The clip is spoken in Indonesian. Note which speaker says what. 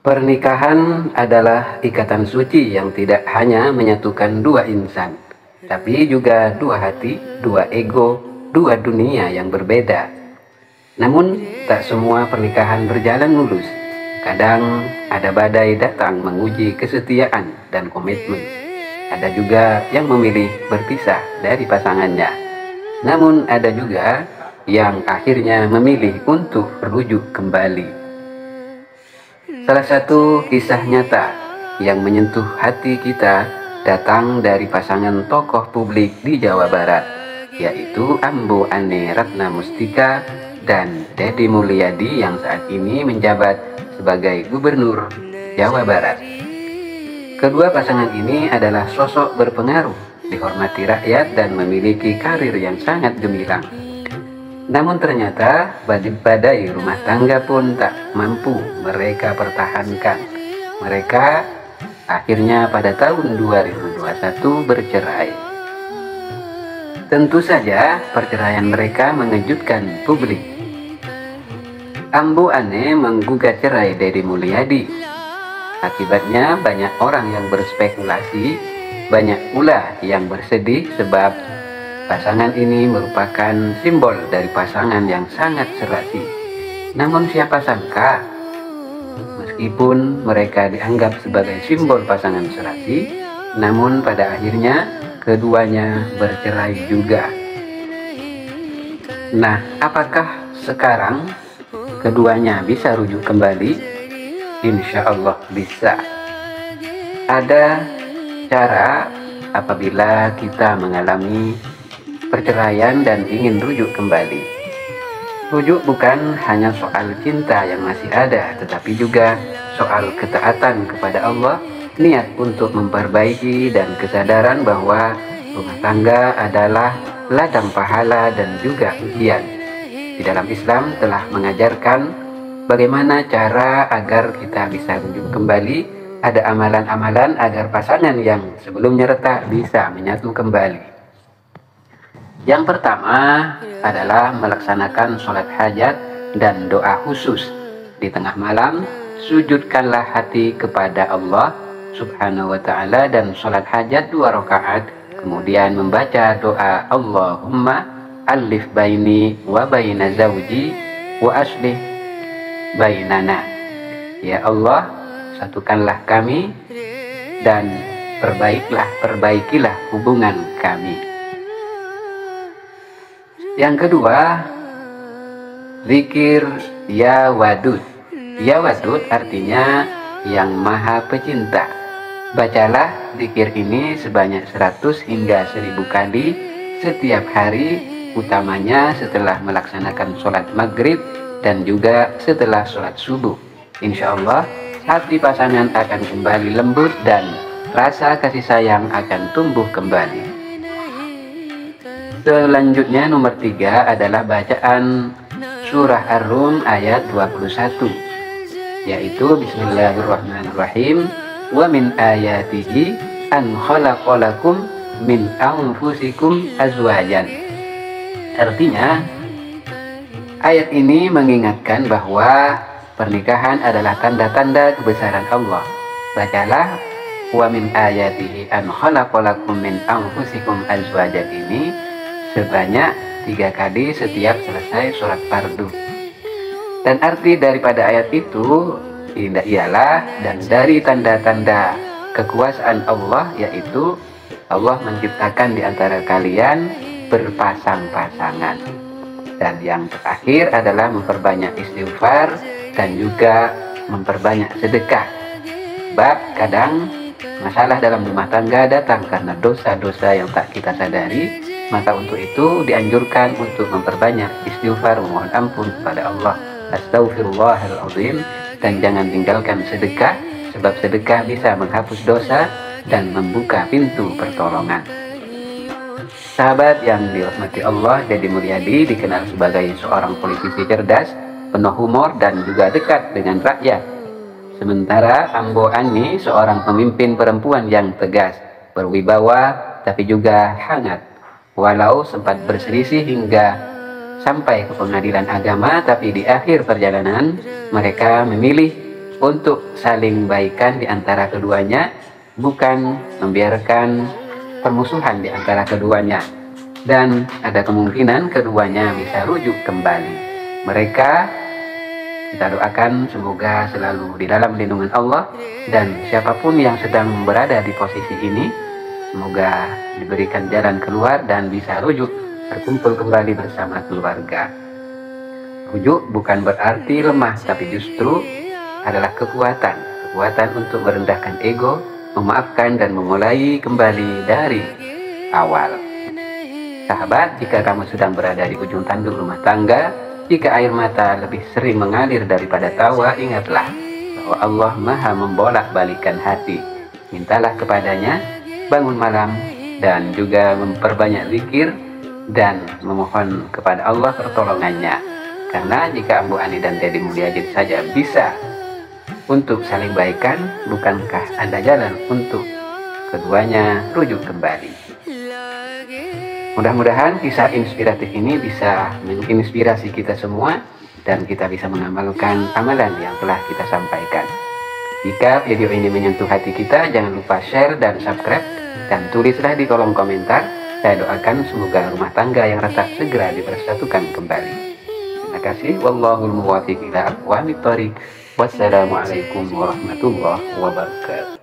Speaker 1: Pernikahan adalah ikatan suci yang tidak hanya menyatukan dua insan, tapi juga dua hati, dua ego, dua dunia yang berbeda. Namun, tak semua pernikahan berjalan mulus. Kadang ada badai datang menguji kesetiaan dan komitmen. Ada juga yang memilih berpisah dari pasangannya. Namun ada juga yang akhirnya memilih untuk merujuk kembali. Salah satu kisah nyata yang menyentuh hati kita datang dari pasangan tokoh publik di Jawa Barat, yaitu Ambu Ane Ratna Mustika dan Deddy Mulyadi yang saat ini menjabat sebagai Gubernur Jawa Barat. Kedua pasangan ini adalah sosok berpengaruh, dihormati rakyat dan memiliki karir yang sangat gemilang. Namun ternyata badai rumah tangga pun tak mampu mereka pertahankan. Mereka akhirnya pada tahun 2021 bercerai. Tentu saja perceraian mereka mengejutkan publik. Ambu Ane menggugat cerai Deddy Mulyadi. Akibatnya banyak orang yang berspekulasi, banyak pula yang bersedih sebab pasangan ini merupakan simbol dari pasangan yang sangat serasi. Namun siapa sangka, meskipun mereka dianggap sebagai simbol pasangan serasi, namun pada akhirnya keduanya bercerai juga. Nah, apakah sekarang keduanya bisa rujuk kembali? Insya Allah bisa. Ada cara apabila kita mengalami perceraian dan ingin rujuk kembali. Rujuk bukan hanya soal cinta yang masih ada, tetapi juga soal ketaatan kepada Allah, niat untuk memperbaiki dan kesadaran bahwa rumah tangga adalah ladang pahala dan juga ujian. Di dalam Islam telah mengajarkan bagaimana cara agar kita bisa rujuk kembali. Ada amalan-amalan agar pasangan yang sebelumnya retak bisa menyatu kembali. Yang pertama adalah melaksanakan sholat hajat dan doa khusus. Di tengah malam, sujudkanlah hati kepada Allah Subhanahu wa ta'ala dan sholat hajat 2 rakaat. Kemudian membaca doa Allahumma alif baini wa baina zawji wa aslih bainana. Ya Allah, satukanlah kami dan perbaikilah hubungan kami. Yang kedua, zikir Ya Wadud. Ya Wadud artinya yang maha pecinta. Bacalah zikir ini sebanyak 100 hingga 1000 kali setiap hari, utamanya setelah melaksanakan sholat maghrib dan juga setelah sholat subuh. Insya Allah hati pasangan akan kembali lembut dan rasa kasih sayang akan tumbuh kembali. Selanjutnya nomor 3 adalah bacaan surah Ar-Rum ayat 21, yaitu Bismillahirrahmanirrahim, wa min ayatihi an khalaqalakum min anfusikum azwajan. Artinya, ayat ini mengingatkan bahwa pernikahan adalah tanda-tanda kebesaran Allah. Bacalah wa min ayatihi an khalaqalakum min anfusikum azwajan ini sebanyak 3 kali setiap selesai sholat fardu. Dan arti daripada ayat itu ialah dan dari tanda-tanda kekuasaan Allah, yaitu Allah menciptakan di antara kalian berpasang-pasangan. Dan yang terakhir adalah memperbanyak istighfar dan juga memperbanyak sedekah. Sebab kadang masalah dalam rumah tangga datang karena dosa-dosa yang tak kita sadari. Maka untuk itu dianjurkan untuk memperbanyak istighfar, memohon ampun kepada Allah, Astaghfirullahaladzim, dan jangan tinggalkan sedekah, sebab sedekah bisa menghapus dosa dan membuka pintu pertolongan. Sahabat yang dirahmati Allah, Deddy Mulyadi dikenal sebagai seorang politisi cerdas, penuh humor dan juga dekat dengan rakyat. Sementara Ambu Ane seorang pemimpin perempuan yang tegas, berwibawa tapi juga hangat. Walau sempat berselisih hingga sampai ke pengadilan agama, tapi di akhir perjalanan mereka memilih untuk saling baikan di antara keduanya, bukan membiarkan permusuhan di antara keduanya. Dan ada kemungkinan keduanya bisa rujuk kembali. Mereka, kita doakan semoga selalu di dalam lindungan Allah, dan siapapun yang sedang berada di posisi ini, semoga diberikan jalan keluar dan bisa rujuk, berkumpul kembali bersama keluarga. Rujuk bukan berarti lemah, tapi justru adalah kekuatan untuk merendahkan ego, memaafkan dan memulai kembali dari awal. Sahabat, jika kamu sedang berada di ujung tanduk rumah tangga, jika air mata lebih sering mengalir daripada tawa, ingatlah bahwa Allah Maha membolak-balikan hati. Mintalah kepadanya, bangun malam, dan juga memperbanyak zikir dan memohon kepada Allah pertolongannya. Karena jika Ambu Ani dan Dedi Mulyajid saja bisa untuk saling baikan, bukankah ada jalan untuk keduanya rujuk kembali? Mudah-mudahan kisah inspiratif ini bisa menginspirasi kita semua dan kita bisa mengamalkan amalan yang telah kita sampaikan. Jika video ini menyentuh hati kita, jangan lupa share dan subscribe, dan tulislah di kolom komentar. Saya doakan semoga rumah tangga yang retak segera dipersatukan kembali. Terima kasih. Wallahul muwaffiq ila aqwamit thoriq. Wassalamualaikum warahmatullahi wabarakatuh.